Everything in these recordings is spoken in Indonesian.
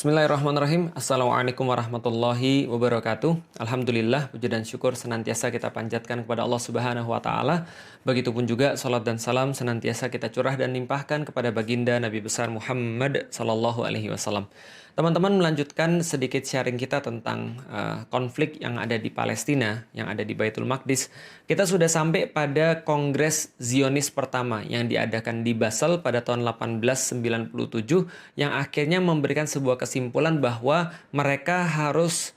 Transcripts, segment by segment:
Bismillahirrahmanirrahim. Assalamualaikum warahmatullahi wabarakatuh. Alhamdulillah, puji dan syukur senantiasa kita panjatkan kepada Allah Subhanahu wa taala. Begitupun juga salat dan salam senantiasa kita curah dan limpahkan kepada baginda Nabi besar Muhammad sallallahu alaihi wasallam. Teman-teman, melanjutkan sedikit sharing kita tentang konflik yang ada di Palestina, yang ada di Baitul Maqdis. Kita sudah sampai pada Kongres Zionis pertama yang diadakan di Basel pada tahun 1897 yang akhirnya memberikan sebuah kesimpulan bahwa mereka harus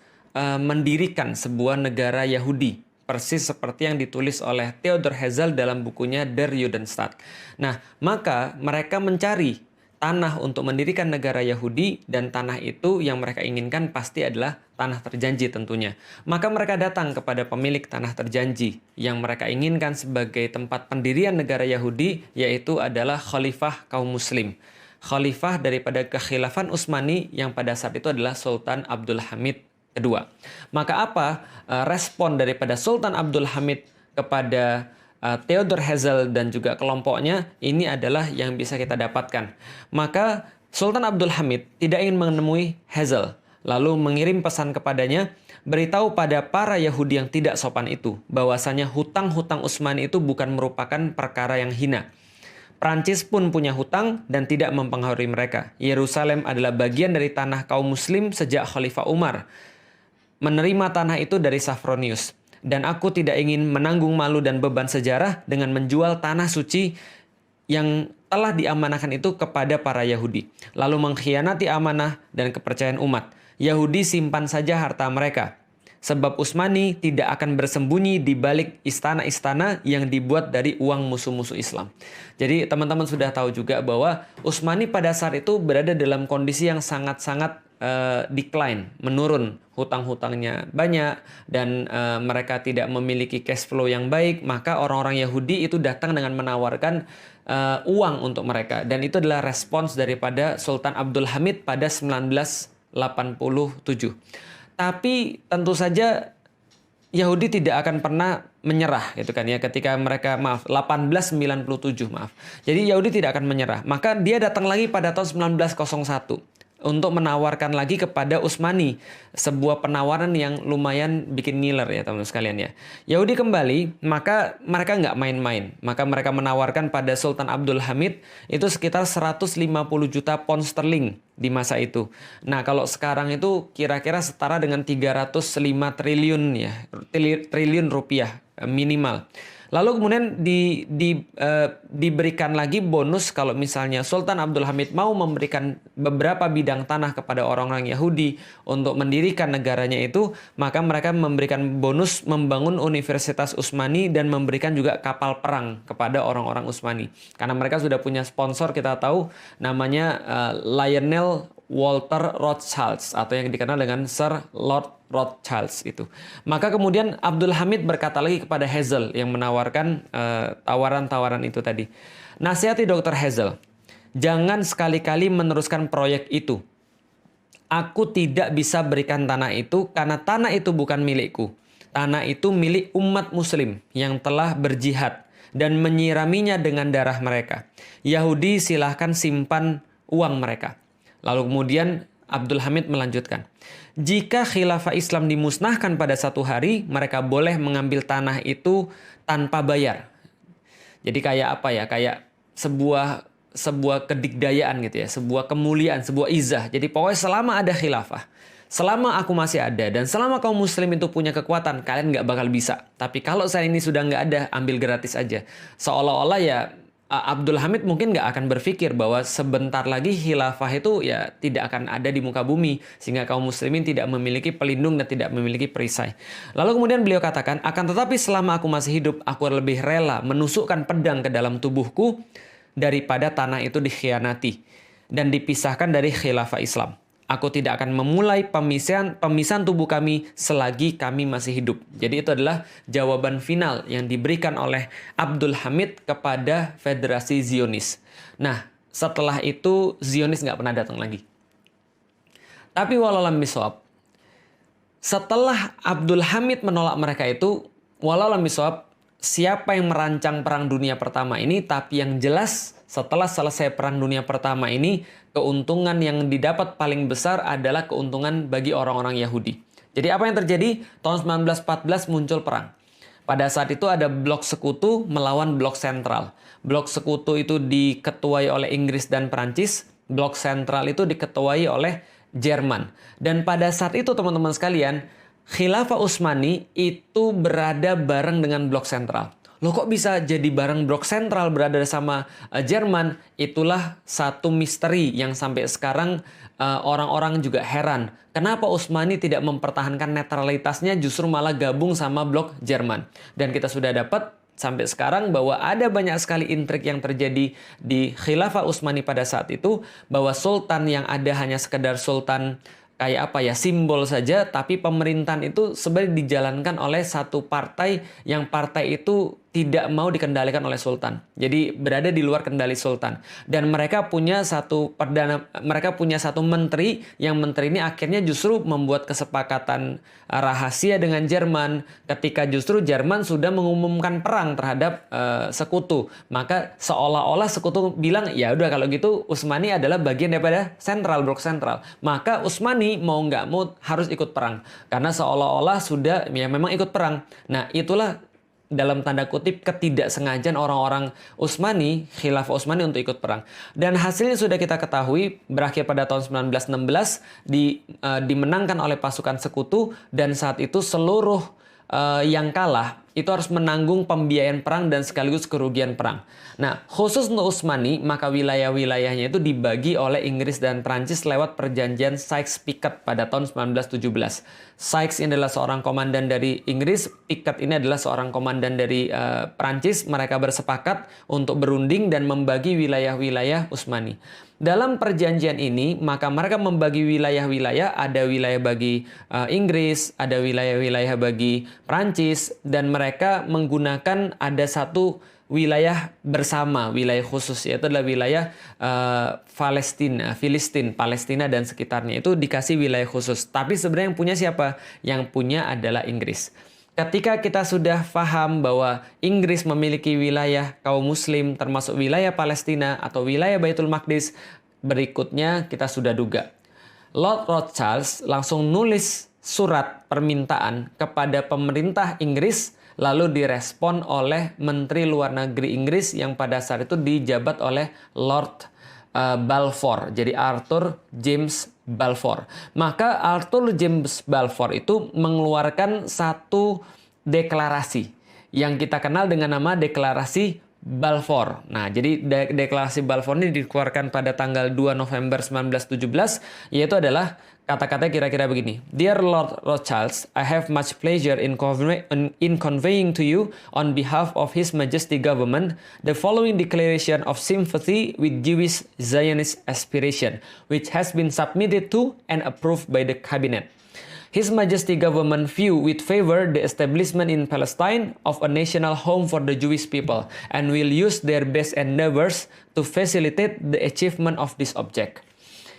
mendirikan sebuah negara Yahudi. Persis seperti yang ditulis oleh Theodor Herzl dalam bukunya Der Judenstaat. Nah, maka mereka mencari tanah untuk mendirikan negara Yahudi, dan tanah itu yang mereka inginkan pasti adalah tanah terjanji tentunya. Maka mereka datang kepada pemilik tanah terjanji yang mereka inginkan sebagai tempat pendirian negara Yahudi, yaitu adalah Khalifah kaum Muslim. Khalifah daripada kekhilafan Utsmani yang pada saat itu adalah Sultan Abdul Hamid kedua. Maka apa respon daripada Sultan Abdul Hamid kepada Theodor Herzl dan juga kelompoknya? Ini adalah yang bisa kita dapatkan. Maka Sultan Abdul Hamid tidak ingin menemui Herzl, lalu mengirim pesan kepadanya, beritahu pada para Yahudi yang tidak sopan itu bahwasanya hutang-hutang Utsmani itu bukan merupakan perkara yang hina. Prancis pun punya hutang dan tidak mempengaruhi mereka. Yerusalem adalah bagian dari tanah kaum Muslim sejak Khalifah Umar menerima tanah itu dari Safronius. Dan aku tidak ingin menanggung malu dan beban sejarah dengan menjual tanah suci yang telah diamanahkan itu kepada para Yahudi, lalu mengkhianati amanah dan kepercayaan umat. Yahudi simpan saja harta mereka, sebab Utsmani tidak akan bersembunyi di balik istana-istana yang dibuat dari uang musuh-musuh Islam. Jadi teman-teman sudah tahu juga bahwa Utsmani pada saat itu berada dalam kondisi yang sangat-sangat decline, menurun, hutang-hutangnya banyak, dan mereka tidak memiliki cash flow yang baik. Maka orang-orang Yahudi itu datang dengan menawarkan uang untuk mereka, dan itu adalah respons daripada Sultan Abdul Hamid pada 1987. Tapi tentu saja Yahudi tidak akan pernah menyerah gitu kan ya, ketika mereka 1897. Jadi Yahudi tidak akan menyerah. Maka dia datang lagi pada tahun 1901 untuk menawarkan lagi kepada Utsmani sebuah penawaran yang lumayan bikin ngiler ya teman-teman sekalian ya. Yahudi kembali, maka mereka nggak main-main. Maka mereka menawarkan pada Sultan Abdul Hamid itu sekitar 150 juta pound sterling di masa itu. Nah, kalau sekarang itu kira-kira setara dengan 305 triliun ya, triliun rupiah minimal. Lalu kemudian diberikan lagi bonus kalau misalnya Sultan Abdul Hamid mau memberikan beberapa bidang tanah kepada orang-orang Yahudi untuk mendirikan negaranya itu, maka mereka memberikan bonus membangun Universitas Utsmani dan memberikan juga kapal perang kepada orang-orang Utsmani. Karena mereka sudah punya sponsor, kita tahu namanya Lionel Walter Rothschild atau yang dikenal dengan Sir Lord Rothschild itu. Maka kemudian Abdul Hamid berkata lagi kepada Herzl yang menawarkan tawaran-tawaran itu tadi. Nasihati Dr. Herzl, jangan sekali-kali meneruskan proyek itu. Aku tidak bisa berikan tanah itu karena tanah itu bukan milikku. Tanah itu milik umat muslim yang telah berjihad dan menyiraminya dengan darah mereka. Yahudi silahkan simpan uang mereka. Lalu kemudian Abdul Hamid melanjutkan, jika khilafah Islam dimusnahkan pada satu hari, mereka boleh mengambil tanah itu tanpa bayar. Jadi kayak apa ya? Kayak sebuah kedikdayaan gitu ya, sebuah kemuliaan, sebuah izah. Jadi pokoknya selama ada khilafah, selama aku masih ada, dan selama kaum muslim itu punya kekuatan, kalian nggak bakal bisa. Tapi kalau saya ini sudah nggak ada, ambil gratis aja. Seolah-olah ya Abdul Hamid mungkin nggak akan berpikir bahwa sebentar lagi khilafah itu ya tidak akan ada di muka bumi, sehingga kaum muslimin tidak memiliki pelindung dan tidak memiliki perisai. Lalu kemudian beliau katakan, akan tetapi selama aku masih hidup, aku lebih rela menusukkan pedang ke dalam tubuhku daripada tanah itu dikhianati dan dipisahkan dari khilafah Islam. Aku tidak akan memulai pemisahan tubuh kami selagi kami masih hidup. Jadi itu adalah jawaban final yang diberikan oleh Abdul Hamid kepada Federasi Zionis. Nah, setelah itu Zionis nggak pernah datang lagi. Tapi walau alam bisawab, setelah Abdul Hamid menolak mereka itu, walau alam bisawab, siapa yang merancang Perang Dunia Pertama ini, tapi yang jelas setelah selesai Perang Dunia Pertama ini, keuntungan yang didapat paling besar adalah keuntungan bagi orang-orang Yahudi. Jadi apa yang terjadi? Tahun 1914 muncul perang. Pada saat itu ada blok sekutu melawan blok sentral. Blok sekutu itu diketuai oleh Inggris dan Prancis, blok sentral itu diketuai oleh Jerman. Dan pada saat itu teman-teman sekalian, Khilafah Utsmani itu berada bareng dengan blok sentral. Loh kok bisa jadi bareng blok sentral berada sama Jerman? Itulah satu misteri yang sampai sekarang orang-orang juga heran. Kenapa Utsmani tidak mempertahankan netralitasnya justru malah gabung sama blok Jerman? Dan kita sudah dapat sampai sekarang bahwa ada banyak sekali intrik yang terjadi di Khilafah Utsmani pada saat itu, bahwa sultan yang ada hanya sekedar sultan kayak apa ya, simbol saja, tapi pemerintahan itu sebenarnya dijalankan oleh satu partai yang partai itu tidak mau dikendalikan oleh sultan. Jadi berada di luar kendali sultan. Dan mereka punya satu menteri, yang menteri ini akhirnya justru membuat kesepakatan rahasia dengan Jerman ketika justru Jerman sudah mengumumkan perang terhadap sekutu. Maka seolah-olah sekutu bilang, ya udah kalau gitu Utsmani adalah bagian daripada sentral, blok sentral. Maka Utsmani mau nggak mau harus ikut perang. Karena seolah-olah sudah ya memang ikut perang. Nah itulah dalam tanda kutip ketidaksengajaan orang-orang Utsmani, Khilafah Utsmani untuk ikut perang. Dan hasilnya sudah kita ketahui, berakhir pada tahun 1916 dimenangkan oleh pasukan sekutu, dan saat itu seluruh yang kalah itu harus menanggung pembiayaan perang dan sekaligus kerugian perang. Nah, khusus untuk Utsmani, maka wilayah-wilayahnya itu dibagi oleh Inggris dan Prancis lewat perjanjian Sykes-Picot pada tahun 1917. Sykes ini adalah seorang komandan dari Inggris, Picot ini adalah seorang komandan dari Prancis. Mereka bersepakat untuk berunding dan membagi wilayah-wilayah Utsmani. Dalam perjanjian ini, maka mereka membagi wilayah-wilayah, ada wilayah bagi Inggris, ada wilayah-wilayah bagi Prancis, dan mereka menggunakan ada satu wilayah bersama, wilayah khusus, yaitu adalah wilayah Palestina dan sekitarnya. Itu dikasih wilayah khusus. Tapi sebenarnya yang punya siapa? Yang punya adalah Inggris. Ketika kita sudah paham bahwa Inggris memiliki wilayah kaum muslim termasuk wilayah Palestina atau wilayah Baitul Maqdis, berikutnya kita sudah duga. Lord Rothschild langsung nulis surat permintaan kepada pemerintah Inggris, lalu direspon oleh Menteri Luar Negeri Inggris yang pada saat itu dijabat oleh Lord Balfour. Jadi Arthur James Balfour. Maka Arthur James Balfour itu mengeluarkan satu deklarasi yang kita kenal dengan nama Deklarasi Balfour. Nah, jadi Deklarasi Balfour ini dikeluarkan pada tanggal 2 November 1917, yaitu adalah kata-kata kira-kira begini. Dear Lord Rothschild, I have much pleasure in conveying to you on behalf of His Majesty Government the following declaration of sympathy with Jewish Zionist aspiration, which has been submitted to and approved by the Cabinet. His Majesty Government view with favor the establishment in Palestine of a national home for the Jewish people and will use their best endeavors to facilitate the achievement of this object.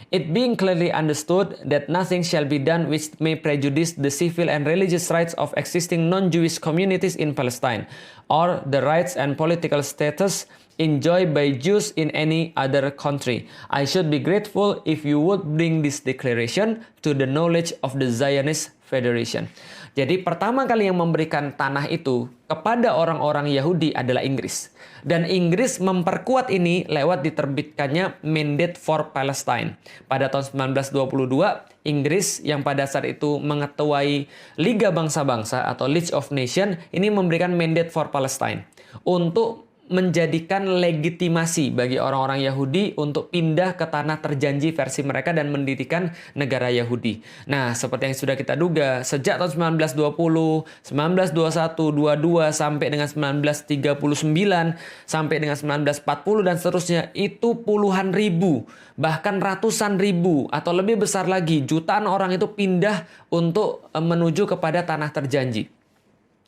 It being clearly understood that nothing shall be done which may prejudice the civil and religious rights of existing non-Jewish communities in Palestine, or the rights and political status enjoyed by Jews in any other country. I should be grateful if you would bring this declaration to the knowledge of the Zionist Federation. Jadi pertama kali yang memberikan tanah itu kepada orang-orang Yahudi adalah Inggris. Dan Inggris memperkuat ini lewat diterbitkannya Mandate for Palestine. Pada tahun 1922, Inggris yang pada saat itu mengetuai Liga Bangsa-Bangsa atau League of Nations ini memberikan Mandate for Palestine untuk menjadikan legitimasi bagi orang-orang Yahudi untuk pindah ke tanah terjanji versi mereka dan mendirikan negara Yahudi. Nah, seperti yang sudah kita duga, sejak tahun 1920, 1921, 22 sampai dengan 1939, sampai dengan 1940 dan seterusnya, itu puluhan ribu, bahkan ratusan ribu atau lebih besar lagi, jutaan orang itu pindah untuk menuju kepada tanah terjanji.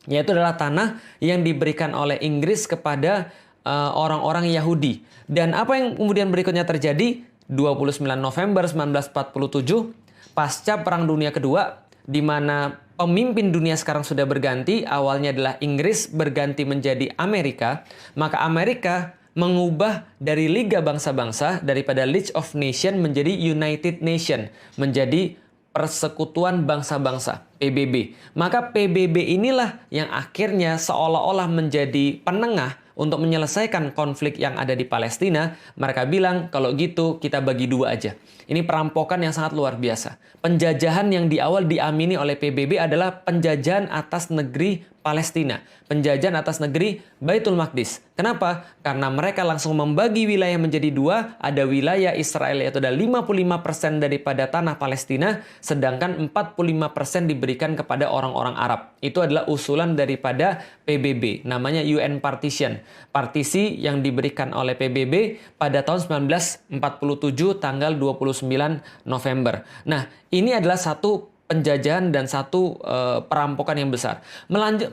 Yaitu adalah tanah yang diberikan oleh Inggris kepada orang-orang Yahudi. Dan apa yang kemudian berikutnya terjadi? 29 November 1947, pasca Perang Dunia Kedua, di mana pemimpin dunia sekarang sudah berganti, awalnya adalah Inggris berganti menjadi Amerika, maka Amerika mengubah dari Liga Bangsa-Bangsa daripada League of Nations menjadi United Nation, menjadi Persekutuan Bangsa-Bangsa, PBB. Maka PBB inilah yang akhirnya seolah-olah menjadi penengah untuk menyelesaikan konflik yang ada di Palestina. Mereka bilang, kalau gitu kita bagi dua aja. Ini perampokan yang sangat luar biasa. Penjajahan yang di awal diamini oleh PBB adalah penjajahan atas negeri Palestina. Penjajahan atas negeri Baitul Maqdis. Kenapa? Karena mereka langsung membagi wilayah menjadi dua. Ada wilayah Israel yaitu ada 55% daripada tanah Palestina. Sedangkan 45% diberikan kepada orang-orang Arab. Itu adalah usulan daripada PBB. Namanya UN Partition. Partisi yang diberikan oleh PBB pada tahun 1947 tanggal 29 November. Nah, ini adalah satu penjajahan dan satu perampokan yang besar.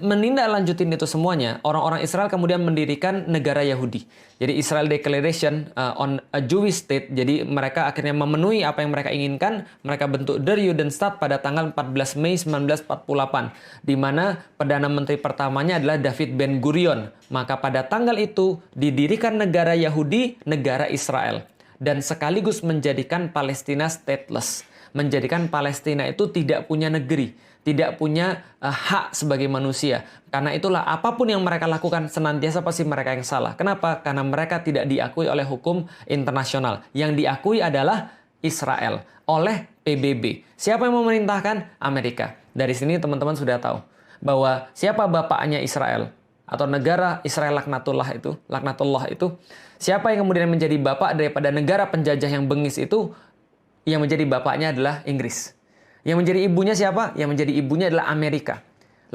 Menindaklanjutin itu semuanya, orang-orang Israel kemudian mendirikan negara Yahudi. Jadi Israel Declaration on a Jewish State. Jadi mereka akhirnya memenuhi apa yang mereka inginkan. Mereka bentuk Der Judenstaat pada tanggal 14 Mei 1948. Di mana Perdana Menteri pertamanya adalah David Ben Gurion. Maka pada tanggal itu didirikan negara Yahudi, negara Israel. Dan sekaligus menjadikan Palestina stateless. Menjadikan Palestina itu tidak punya negeri, tidak punya hak sebagai manusia. Karena itulah apapun yang mereka lakukan senantiasa pasti mereka yang salah. Kenapa? Karena mereka tidak diakui oleh hukum internasional. Yang diakui adalah Israel oleh PBB. Siapa yang memerintahkan? Amerika. Dari sini teman-teman sudah tahu bahwa siapa bapaknya Israel atau negara Israel laknatullah itu, siapa yang kemudian menjadi bapak daripada negara penjajah yang bengis itu? Yang menjadi bapaknya adalah Inggris. Yang menjadi ibunya siapa? Yang menjadi ibunya adalah Amerika.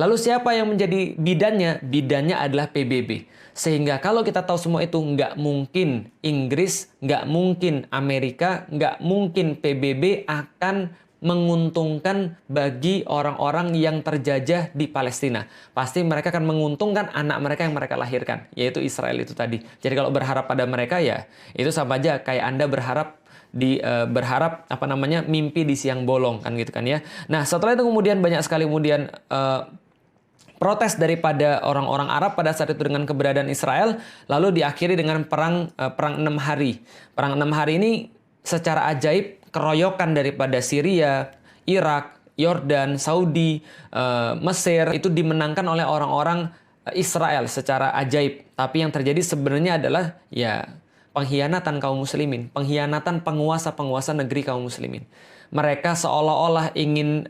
Lalu siapa yang menjadi bidannya? Bidannya adalah PBB. Sehingga kalau kita tahu semua itu, nggak mungkin Inggris, nggak mungkin Amerika, nggak mungkin PBB akan menguntungkan bagi orang-orang yang terjajah di Palestina. Pasti mereka akan menguntungkan anak mereka yang mereka lahirkan, yaitu Israel itu tadi. Jadi kalau berharap pada mereka ya, itu sama aja kayak Anda berharap mimpi di siang bolong kan gitu kan ya. Nah, setelah itu kemudian banyak sekali kemudian protes daripada orang-orang Arab pada saat itu dengan keberadaan Israel, lalu diakhiri dengan perang 6 hari. Perang 6 hari ini secara ajaib keroyokan daripada Syria, Irak, Yordan, Saudi, Mesir itu dimenangkan oleh orang-orang Israel secara ajaib. Tapi yang terjadi sebenarnya adalah ya pengkhianatan kaum muslimin, pengkhianatan penguasa-penguasa negeri kaum muslimin. Mereka seolah-olah ingin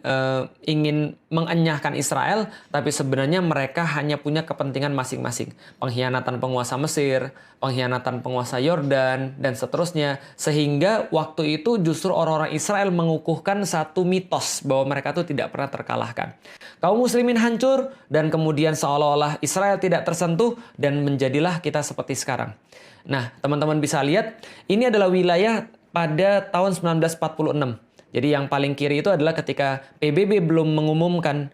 mengenyahkan Israel, tapi sebenarnya mereka hanya punya kepentingan masing-masing. Pengkhianatan penguasa Mesir, pengkhianatan penguasa Yordan, dan seterusnya. Sehingga waktu itu justru orang-orang Israel mengukuhkan satu mitos bahwa mereka itu tidak pernah terkalahkan. Kaum muslimin hancur, dan kemudian seolah-olah Israel tidak tersentuh, dan menjadilah kita seperti sekarang. Nah, teman-teman bisa lihat, ini adalah wilayah pada tahun 1946. Jadi yang paling kiri itu adalah ketika PBB belum mengumumkan,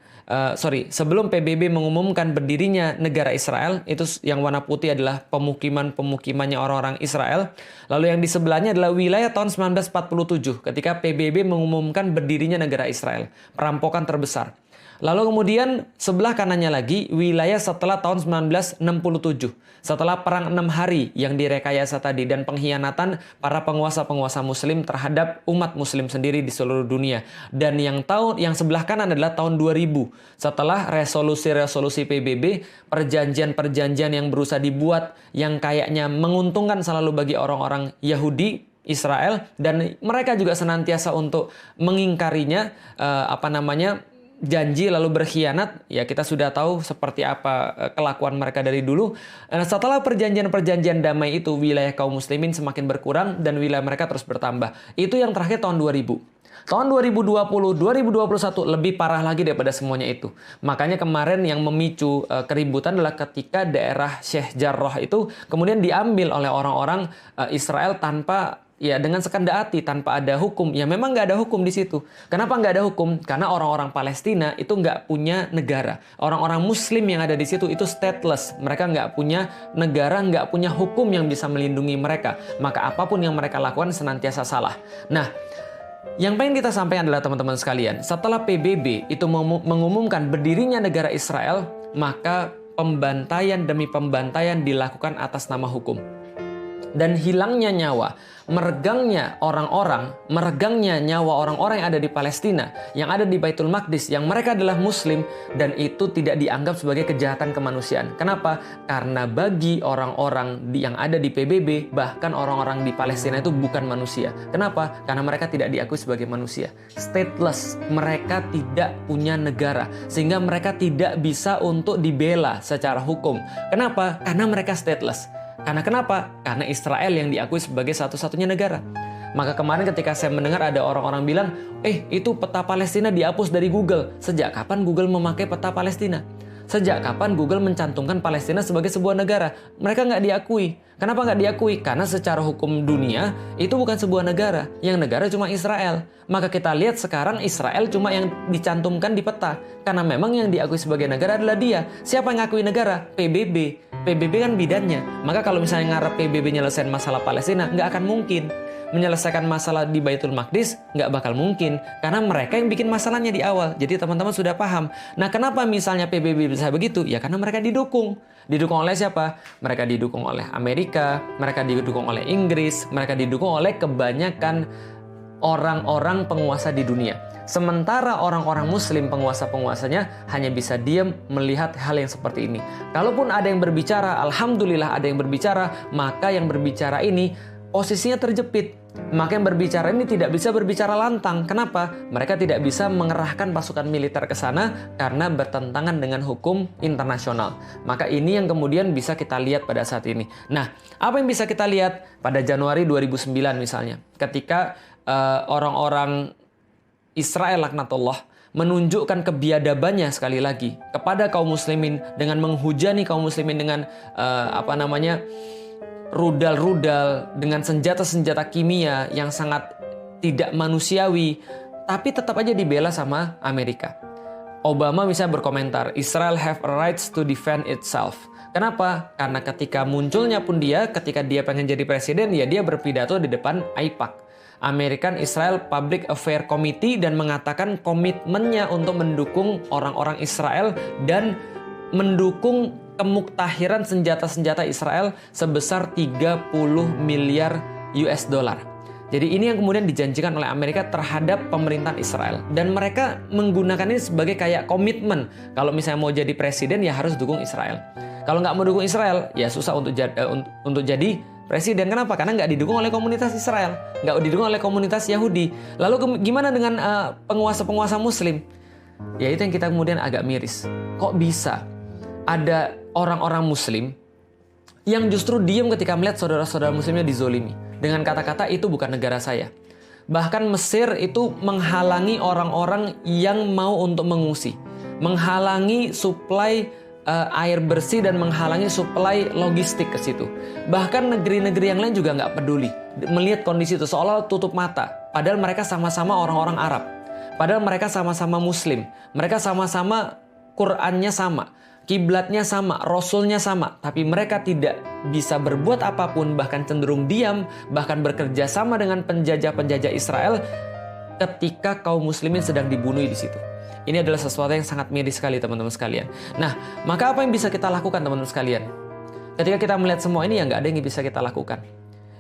sebelum PBB mengumumkan berdirinya negara Israel, itu yang warna putih adalah pemukimannya orang-orang Israel. Lalu yang di sebelahnya adalah wilayah tahun 1947, ketika PBB mengumumkan berdirinya negara Israel. Perampokan terbesar. Lalu kemudian sebelah kanannya lagi wilayah setelah tahun 1967. Setelah perang 6 hari yang direkayasa tadi dan pengkhianatan para penguasa-penguasa muslim terhadap umat muslim sendiri di seluruh dunia. Dan yang sebelah kanan adalah tahun 2000. Setelah resolusi-resolusi PBB, perjanjian-perjanjian yang berusaha dibuat yang kayaknya menguntungkan selalu bagi orang-orang Yahudi, Israel, dan mereka juga senantiasa untuk mengingkarinya, janji lalu berkhianat, ya kita sudah tahu seperti apa kelakuan mereka dari dulu. Setelah perjanjian-perjanjian damai itu, wilayah kaum muslimin semakin berkurang dan wilayah mereka terus bertambah. Itu yang terakhir tahun 2000. Tahun 2020, 2021 lebih parah lagi daripada semuanya itu. Makanya kemarin yang memicu keributan adalah ketika daerah Sheikh Jarrah itu kemudian diambil oleh orang-orang Israel dengan sekendak hati, tanpa ada hukum. Ya memang nggak ada hukum di situ. Kenapa nggak ada hukum? Karena orang-orang Palestina itu nggak punya negara. Orang-orang Muslim yang ada di situ itu stateless. Mereka nggak punya negara, nggak punya hukum yang bisa melindungi mereka. Maka apapun yang mereka lakukan senantiasa salah. Nah, Yang pengen kita sampaikan adalah teman-teman sekalian, setelah PBB itu mengumumkan berdirinya negara Israel, maka pembantaian demi pembantaian dilakukan atas nama hukum. Dan hilangnya nyawa, meregangnya nyawa orang-orang yang ada di Palestina, yang ada di Baitul Maqdis, yang mereka adalah Muslim, dan itu tidak dianggap sebagai kejahatan kemanusiaan. Kenapa? Karena bagi orang-orang yang ada di PBB, bahkan orang-orang di Palestina itu bukan manusia. Kenapa? Karena mereka tidak diakui sebagai manusia. Stateless, mereka tidak punya negara, sehingga mereka tidak bisa untuk dibela secara hukum. Kenapa? Karena mereka stateless. Karena kenapa? Karena Israel yang diakui sebagai satu-satunya negara. Maka kemarin ketika saya mendengar ada orang-orang bilang, itu peta Palestina dihapus dari Google. Sejak kapan Google memakai peta Palestina? Sejak kapan Google mencantumkan Palestina sebagai sebuah negara? Mereka nggak diakui. Kenapa nggak diakui? Karena secara hukum dunia, itu bukan sebuah negara. Yang negara cuma Israel. Maka kita lihat sekarang Israel cuma yang dicantumkan di peta. Karena memang yang diakui sebagai negara adalah dia. Siapa yang ngakui negara? PBB. PBB kan bidannya. Maka kalau misalnya ngarep PBB nyelesain masalah Palestina, nggak akan mungkin. Menyelesaikan masalah di Baitul Maqdis, nggak bakal mungkin. Karena mereka yang bikin masalahnya di awal. Jadi teman-teman sudah paham. Nah, kenapa misalnya PBB bisa begitu? Ya karena mereka didukung. Didukung oleh siapa? Mereka didukung oleh Amerika, mereka didukung oleh Inggris, mereka didukung oleh kebanyakan orang-orang penguasa di dunia. Sementara orang-orang Muslim penguasa-penguasanya hanya bisa diam melihat hal yang seperti ini. Kalaupun ada yang berbicara, alhamdulillah ada yang berbicara, maka yang berbicara ini posisinya terjepit. Maka yang berbicara ini tidak bisa berbicara lantang. Kenapa? Mereka tidak bisa mengerahkan pasukan militer ke sana karena bertentangan dengan hukum internasional. Maka ini yang kemudian bisa kita lihat pada saat ini. Nah, apa yang bisa kita lihat pada Januari 2009 misalnya, ketika orang-orang Israel laknatullah menunjukkan kebiadabannya sekali lagi kepada kaum muslimin dengan menghujani kaum muslimin dengan rudal-rudal, dengan senjata-senjata kimia yang sangat tidak manusiawi, tapi tetap aja dibela sama Amerika. Obama misalnya berkomentar, Israel have a rights to defend itself. Kenapa? Karena ketika munculnya pun ketika dia pengen jadi presiden, ya dia berpidato di depan AIPAC. American Israel Public Affairs Committee, dan mengatakan komitmennya untuk mendukung orang-orang Israel dan mendukung kemuktahiran senjata-senjata Israel sebesar 30 miliar US dollar. Jadi ini yang kemudian dijanjikan oleh Amerika terhadap pemerintahan Israel. Dan mereka menggunakan ini sebagai kayak komitmen. Kalau misalnya mau jadi presiden ya harus dukung Israel. Kalau nggak mau dukung Israel ya susah untuk jadi presiden. Kenapa? Karena nggak didukung oleh komunitas Israel, nggak didukung oleh komunitas Yahudi. Lalu gimana dengan penguasa-penguasa Muslim? Ya itu yang kita kemudian agak miris. Kok bisa ada orang-orang Muslim yang justru diam ketika melihat saudara-saudara Muslimnya dizolimi? Dengan kata-kata itu bukan negara saya. Bahkan Mesir itu menghalangi orang-orang yang mau untuk mengungsi. Menghalangi suplai air bersih dan menghalangi suplai logistik ke situ. Bahkan negeri-negeri yang lain juga nggak peduli melihat kondisi itu, seolah tutup mata. Padahal mereka sama-sama orang-orang Arab. Padahal mereka sama-sama Muslim. Mereka sama-sama Qur'annya sama, kiblatnya sama, Rasulnya sama. Tapi mereka tidak bisa berbuat apapun, bahkan cenderung diam, bahkan bekerja sama dengan penjajah-penjajah Israel ketika kaum muslimin sedang dibunuh di situ. Ini adalah sesuatu yang sangat miris sekali teman-teman sekalian. Nah, maka apa yang bisa kita lakukan teman-teman sekalian? Ketika kita melihat semua ini ya nggak ada yang bisa kita lakukan.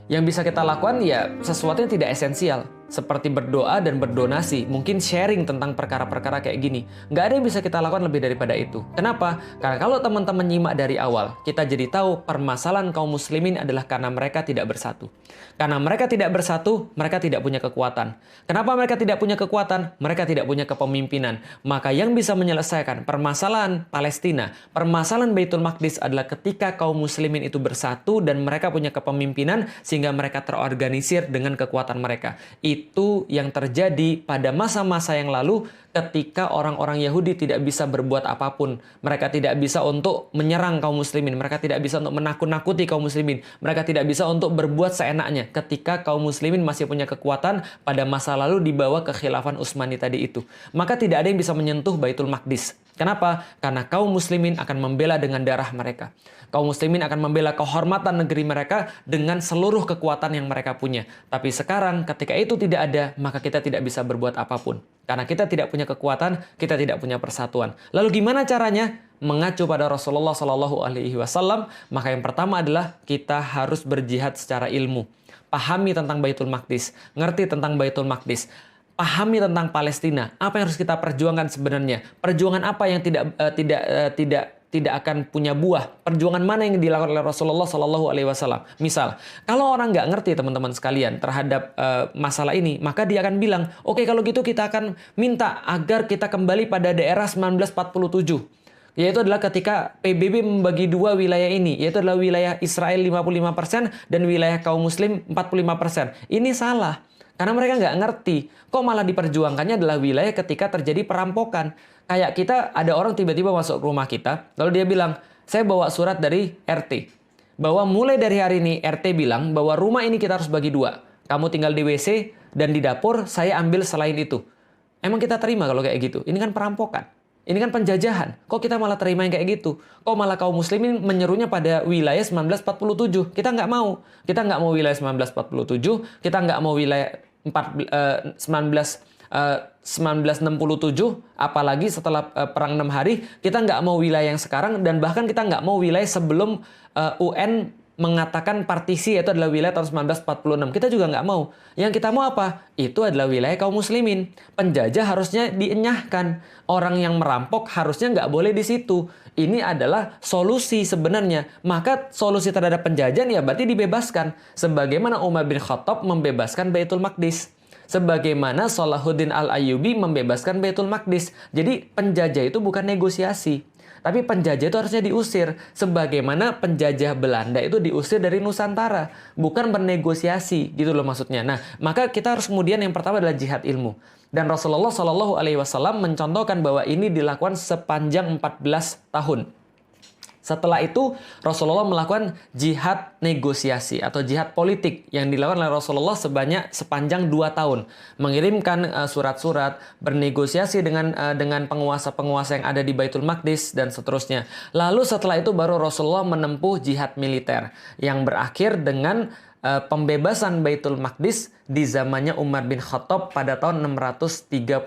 Yang bisa kita lakukan ya sesuatu yang tidak esensial. Seperti berdoa dan berdonasi. Mungkin sharing tentang perkara-perkara kayak gini. Nggak ada yang bisa kita lakukan lebih daripada itu. Kenapa? Karena kalau teman-teman nyimak dari awal, kita jadi tahu permasalahan kaum muslimin adalah karena mereka tidak bersatu. Karena mereka tidak bersatu, mereka tidak punya kekuatan. Kenapa mereka tidak punya kekuatan? Mereka tidak punya kepemimpinan. Maka yang bisa menyelesaikan permasalahan Palestina, permasalahan Baitul Maqdis adalah ketika kaum muslimin itu bersatu dan mereka punya kepemimpinan sehingga mereka terorganisir dengan kekuatan mereka. Itu yang terjadi pada masa-masa yang lalu ketika orang-orang Yahudi tidak bisa berbuat apapun. Mereka tidak bisa untuk menyerang kaum muslimin. Mereka tidak bisa untuk menakut-nakuti kaum muslimin. Mereka tidak bisa untuk berbuat seenaknya ketika kaum muslimin masih punya kekuatan pada masa lalu di bawah kekhilafan Utsmani tadi itu. Maka tidak ada yang bisa menyentuh Baitul Maqdis. Kenapa? Karena kaum muslimin akan membela dengan darah mereka. Kaum muslimin akan membela kehormatan negeri mereka dengan seluruh kekuatan yang mereka punya. Tapi sekarang ketika itu tidak ada, maka kita tidak bisa berbuat apapun. Karena kita tidak punya kekuatan, kita tidak punya persatuan. Lalu gimana caranya? Mengacu pada Rasulullah Shallallahu Alaihi Wasallam, maka yang pertama adalah kita harus berjihad secara ilmu. Pahami tentang Baitul Maqdis, ngerti tentang Baitul Maqdis. Pahami tentang Palestina, apa yang harus kita perjuangkan sebenarnya? Perjuangan apa yang tidak akan punya buah? Perjuangan mana yang dilakukan oleh Rasulullah Shallallahu Alaihi Wasallam? Misal, kalau orang nggak ngerti teman-teman sekalian terhadap masalah ini, maka dia akan bilang, oke, kalau gitu kita akan minta agar kita kembali pada daerah 1947. Yaitu adalah ketika PBB membagi dua wilayah ini, yaitu adalah wilayah Israel 55% dan wilayah kaum muslim 45%. Ini salah. Karena mereka nggak ngerti, kok malah diperjuangkannya adalah wilayah ketika terjadi perampokan. Kayak kita, ada orang tiba-tiba masuk ke rumah kita, lalu dia bilang, saya bawa surat dari RT. Bahwa mulai dari hari ini, RT bilang bahwa rumah ini kita harus bagi dua. Kamu tinggal di WC, dan di dapur saya ambil selain itu. Emang kita terima kalau kayak gitu? Ini kan perampokan. Ini kan penjajahan. Kok kita malah terima yang kayak gitu? Kok malah kaum muslimin menyerunya pada wilayah 1947? Kita nggak mau. Kita nggak mau wilayah 1947. Kita nggak mau wilayah 1967, apalagi setelah perang 6 hari, kita nggak mau wilayah yang sekarang, dan bahkan kita nggak mau wilayah sebelum UN mengatakan partisi itu adalah wilayah tahun 1946. Kita juga nggak mau. Yang kita mau apa? Itu adalah wilayah kaum muslimin. Penjajah harusnya dienyahkan. Orang yang merampok harusnya nggak boleh di situ. Ini adalah solusi sebenarnya. Maka solusi terhadap penjajahan ya berarti dibebaskan. Sebagaimana Umar bin Khattab membebaskan Baitul Maqdis. Sebagaimana Salahuddin Al-Ayyubi membebaskan Baitul Maqdis. Jadi penjajah itu bukan negosiasi. Tapi penjajah itu harusnya diusir. Sebagaimana penjajah Belanda itu diusir dari Nusantara. Bukan bernegosiasi, gitu loh maksudnya. Nah, maka kita harus kemudian yang pertama adalah jihad ilmu. Dan Rasulullah Shallallahu Alaihi Wasallam mencontohkan bahwa ini dilakukan sepanjang 14 tahun. Setelah itu Rasulullah melakukan jihad negosiasi atau jihad politik yang dilakukan oleh Rasulullah sepanjang 2 tahun. Mengirimkan surat-surat, bernegosiasi dengan penguasa-penguasa yang ada di Baitul Maqdis dan seterusnya. Lalu setelah itu baru Rasulullah menempuh jihad militer yang berakhir dengan pembebasan Baitul Maqdis di zamannya Umar bin Khattab pada tahun 638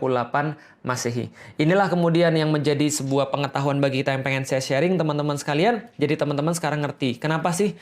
Masehi. Inilah kemudian yang menjadi sebuah pengetahuan bagi kita yang pengen saya sharing teman-teman sekalian. Jadi teman-teman sekarang ngerti kenapa sih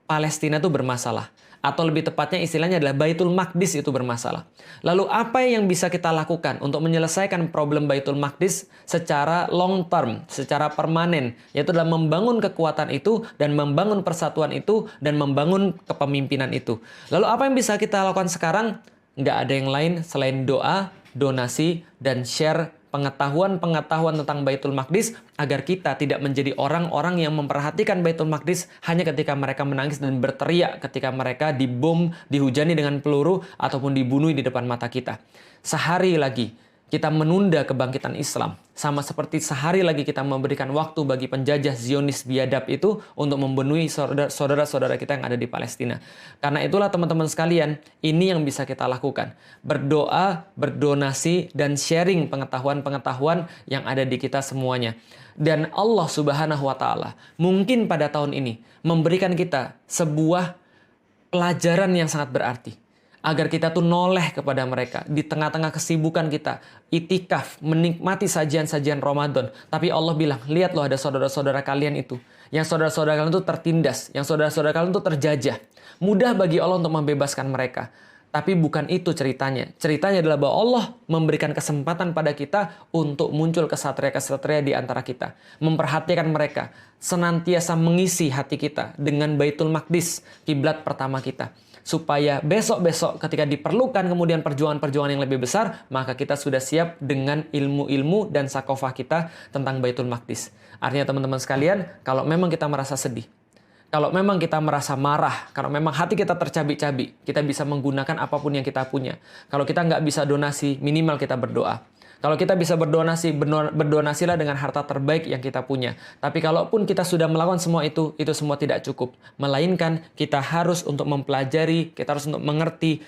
Palestina itu bermasalah. Atau lebih tepatnya istilahnya adalah Baitul Maqdis itu bermasalah. Lalu apa yang bisa kita lakukan untuk menyelesaikan problem Baitul Maqdis secara long term, secara permanen, yaitu adalah membangun kekuatan itu dan membangun persatuan itu dan membangun kepemimpinan itu. Lalu apa yang bisa kita lakukan sekarang? Nggak ada yang lain selain doa, donasi, dan share pengetahuan-pengetahuan tentang Baitul Maqdis agar kita tidak menjadi orang-orang yang memperhatikan Baitul Maqdis hanya ketika mereka menangis dan berteriak ketika mereka dibom, dihujani dengan peluru, ataupun dibunuh di depan mata kita. Sehari lagi kita menunda kebangkitan Islam. Sama seperti sehari lagi kita memberikan waktu bagi penjajah Zionis biadab itu untuk membunuh saudara-saudara kita yang ada di Palestina. Karena itulah teman-teman sekalian, ini yang bisa kita lakukan. Berdoa, berdonasi, dan sharing pengetahuan-pengetahuan yang ada di kita semuanya. Dan Allah Subhanahu wa Ta'ala mungkin pada tahun ini memberikan kita sebuah pelajaran yang sangat berarti. Agar kita tuh noleh kepada mereka di tengah-tengah kesibukan kita, itikaf, menikmati sajian-sajian Ramadan. Tapi Allah bilang, lihat loh ada saudara-saudara kalian itu. Yang saudara-saudara kalian itu tertindas, yang saudara-saudara kalian itu terjajah. Mudah bagi Allah untuk membebaskan mereka. Tapi bukan itu ceritanya. Ceritanya adalah bahwa Allah memberikan kesempatan pada kita untuk muncul kesatria-kesatria di antara kita. Memperhatikan mereka. Senantiasa mengisi hati kita dengan Baitul Maqdis, kiblat pertama kita. Supaya besok-besok ketika diperlukan kemudian perjuangan-perjuangan yang lebih besar, maka kita sudah siap dengan ilmu-ilmu dan sakofah kita tentang Baitul Maqdis. Artinya teman-teman sekalian, kalau memang kita merasa sedih, Kalau memang kita merasa marah, kalau memang hati kita tercabik-cabik, kita bisa menggunakan apapun yang kita punya. Kalau kita nggak bisa donasi, minimal kita berdoa. Kalau kita bisa berdonasilah dengan harta terbaik yang kita punya. Tapi kalaupun kita sudah melakukan semua itu semua tidak cukup. Melainkan kita harus untuk mempelajari, kita harus untuk mengerti,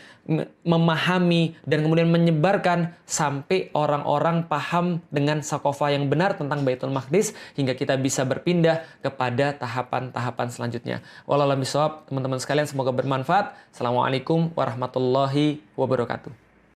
memahami, dan kemudian menyebarkan sampai orang-orang paham dengan sakofa yang benar tentang Baitul Maqdis, hingga kita bisa berpindah kepada tahapan-tahapan selanjutnya. Wallahu a'lam bishawab, teman-teman sekalian, semoga bermanfaat. Assalamualaikum warahmatullahi wabarakatuh.